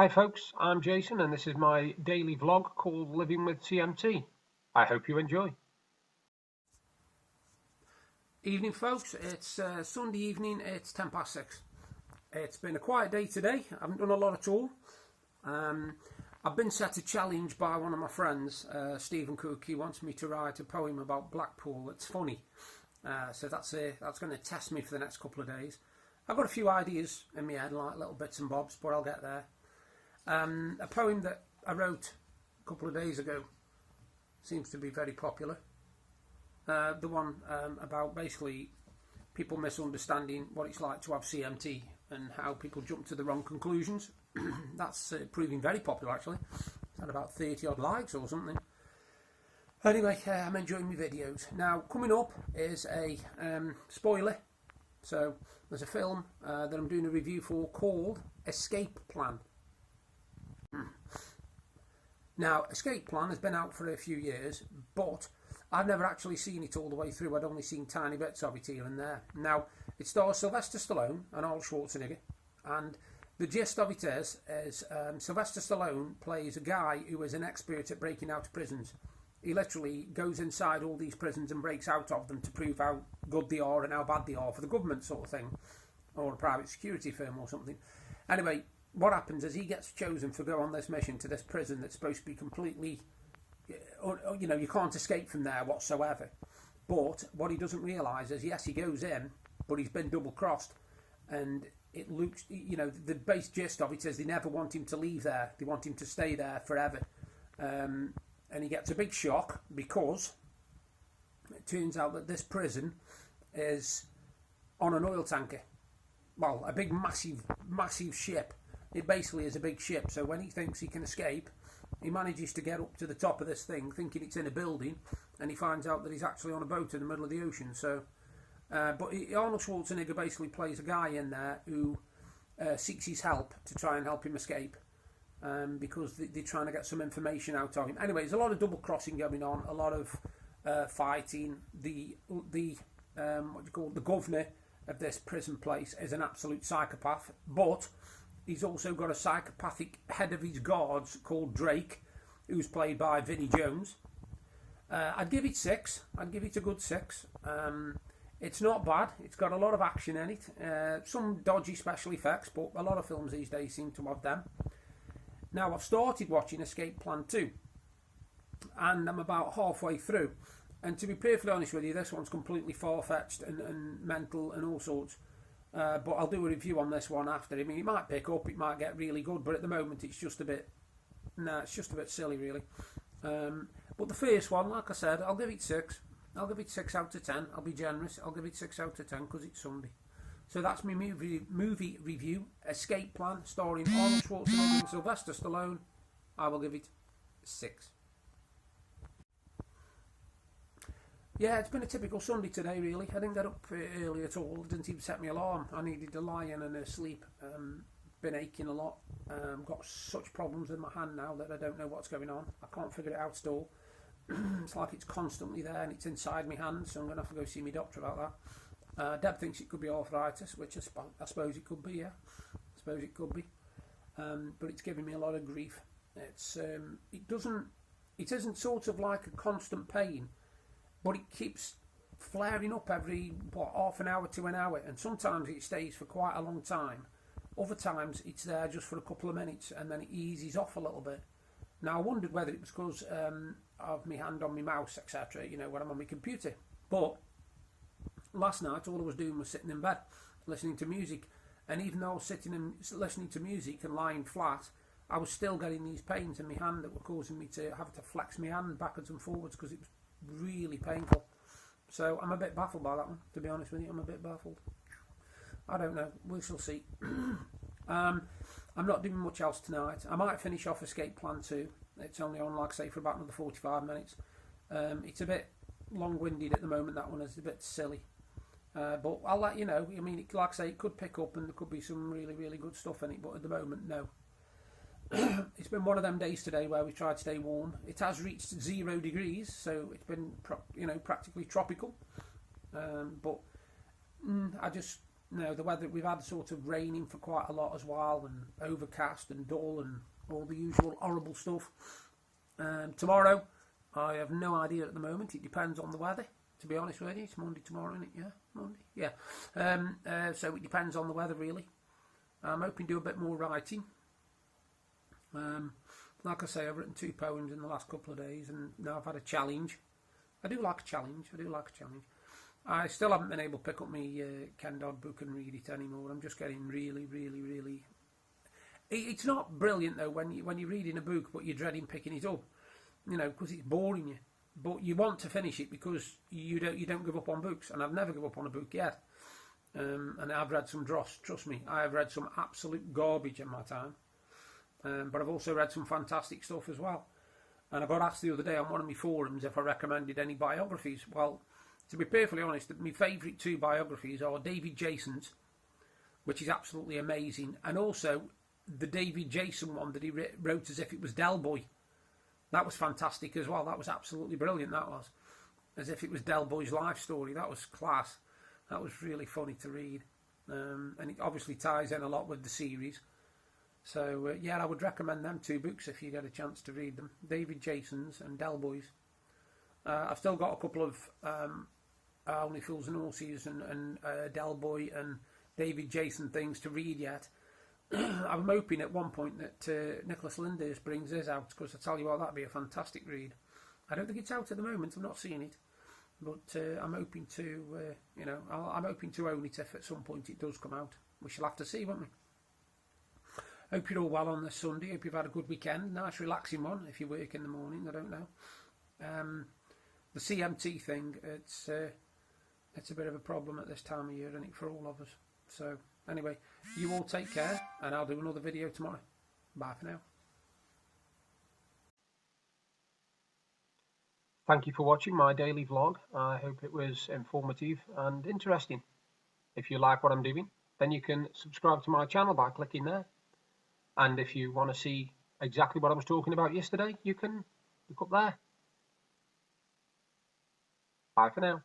Hi folks, I'm Jason and this is my daily vlog called Living with CMT. I hope you enjoy. Evening folks, it's Sunday evening, it's 6:10. It's been a quiet day today, I haven't done a lot at all. I've been set a challenge by one of my friends, Stephen Cook. He wants me to write a poem about Blackpool that's funny. So that's going to test me for the next couple of days. I've got a few ideas in my head, like little bits and bobs, but I'll get there. A poem that I wrote a couple of days ago seems to be very popular. The one about basically people misunderstanding what it's like to have CMT and how people jump to the wrong conclusions. That's proving very popular actually. It's had about 30 odd likes or something. Anyway, I'm enjoying my videos. Now, coming up is a spoiler. So, there's a film that I'm doing a review for called Escape Plan. Now, Escape Plan has been out for a few years, but I've never actually seen it all the way through. I'd only seen tiny bits of it here and there. Now, it stars Sylvester Stallone and Arnold Schwarzenegger, and the gist of it is Sylvester Stallone plays a guy who is an expert at breaking out of prisons. He literally goes inside all these prisons and breaks out of them to prove how good they are and how bad they are for the government sort of thing, or a private security firm or something. Anyway, what happens is he gets chosen to go on this mission to this prison that's supposed to be completely, you can't escape from there whatsoever. But what he doesn't realise is, yes, he goes in, but he's been double-crossed. And it looks, the base gist of it is they never want him to leave there. They want him to stay there forever. And he gets a big shock because it turns out that this prison is on an oil tanker. Well, a big, massive ship. It basically is a big ship. So when he thinks he can escape, he manages to get up to the top of this thing, thinking it's in a building, and he finds out that he's actually on a boat in the middle of the ocean. So, but Arnold Schwarzenegger basically plays a guy in there who seeks his help to try and help him escape. Because they're trying to get some information out of him. Anyway, there's a lot of double crossing going on, a lot of fighting. The governor of this prison place is an absolute psychopath, but he's also got a psychopathic head of his guards called Drake, who's played by Vinnie Jones. I'd give it 6. I'd give it a good 6. It's not bad. It's got a lot of action in it. Some dodgy special effects, but a lot of films these days seem to have them. Now, I've started watching Escape Plan 2, and I'm about halfway through. And to be perfectly honest with you, this one's completely far-fetched and mental and all sorts. But I'll do a review on this one after. I mean, it might pick up, it might get really good, but at the moment it's just a bit silly, really. But the first one, like I said, I'll give it 6. I'll give it 6 out of 10. I'll be generous. I'll give it 6 out of 10 because it's Sunday. So that's my movie review, Escape Plan, starring Arnold Schwarzenegger and Sylvester Stallone. I will give it 6. Yeah, it's been a typical Sunday today, really. I didn't get up early at all. Didn't even set my alarm. I needed to lie in and sleep. Been aching a lot. Got such problems with my hand now that I don't know what's going on. I can't figure it out at all. It's like it's constantly there and it's inside my hand, so I'm going to have to go see my doctor about that. Deb thinks it could be arthritis, which I suppose it could be, yeah. I suppose it could be. But it's giving me a lot of grief. It isn't sort of like a constant pain, but it keeps flaring up every, half an hour to an hour. And sometimes it stays for quite a long time. Other times it's there just for a couple of minutes and then it eases off a little bit. Now, I wondered whether it was because of my hand on my mouse, etc., when I'm on my computer. But last night, all I was doing was sitting in bed, listening to music. And even though I was sitting and listening to music and lying flat, I was still getting these pains in my hand that were causing me to have to flex my hand backwards and forwards because it was really painful. So I'm a bit baffled by that one, to be honest with you. I'm a bit baffled. I don't know. We shall see. I'm not doing much else tonight. I might finish off Escape Plan 2. It's only on, like I say, for about another 45 minutes. It's a bit long-winded at the moment, that one is a bit silly. But I'll let you know. I mean, like I say, it could pick up and there could be some really, really good stuff in it, but at the moment, no. It's been one of them days today where we tried to stay warm. It has reached 0 degrees, so it's been, practically tropical. But the weather, we've had sort of raining for quite a lot as well, and overcast and dull and all the usual horrible stuff. Tomorrow, I have no idea at the moment. It depends on the weather, to be honest with you. It's Monday tomorrow, isn't it? Yeah, Monday. Yeah. So it depends on the weather, really. I'm hoping to do a bit more writing. Like I say, I've written 2 poems in the last couple of days, and now I've had a challenge. I do like a challenge. I still haven't been able to pick up my Ken Dodd book and read it anymore. I'm just getting really, really, really... It's not brilliant, though, when you're reading a book, but you're dreading picking it up, because it's boring you. But you want to finish it because you don't give up on books, and I've never given up on a book yet. And I've read some dross, trust me. I have read some absolute garbage in my time. But I've also read some fantastic stuff as well. And I got asked the other day on one of my forums if I recommended any biographies. Well, to be perfectly honest, my favourite 2 biographies are David Jason's, which is absolutely amazing, and also the David Jason one that he wrote as if it was Del Boy. That was fantastic as well. That was absolutely brilliant, that was. As if it was Del Boy's life story. That was class. That was really funny to read. And it obviously ties in a lot with the series. So, yeah, I would recommend them 2 books if you get a chance to read them. David Jason's and Del Boy's. I've still got a couple of Only Fools and Horses and Del Boy and David Jason things to read yet. I'm hoping at one point that Nicholas Lyndhurst brings his out, because I tell you what, that'd be a fantastic read. I don't think it's out at the moment. I'm not seeing it, but I'm hoping to, I'm hoping to own it if at some point it does come out. We shall have to see, won't we? Hope you're all well on this Sunday. Hope you've had a good weekend. Nice relaxing one if you work in the morning. I don't know. The CMT thing, it's a bit of a problem at this time of year, isn't it, for all of us? So anyway, you all take care, and I'll do another video tomorrow. Bye for now. Thank you for watching my daily vlog. I hope it was informative and interesting. If you like what I'm doing, then you can subscribe to my channel by clicking there. And if you want to see exactly what I was talking about yesterday, you can look up there. Bye for now.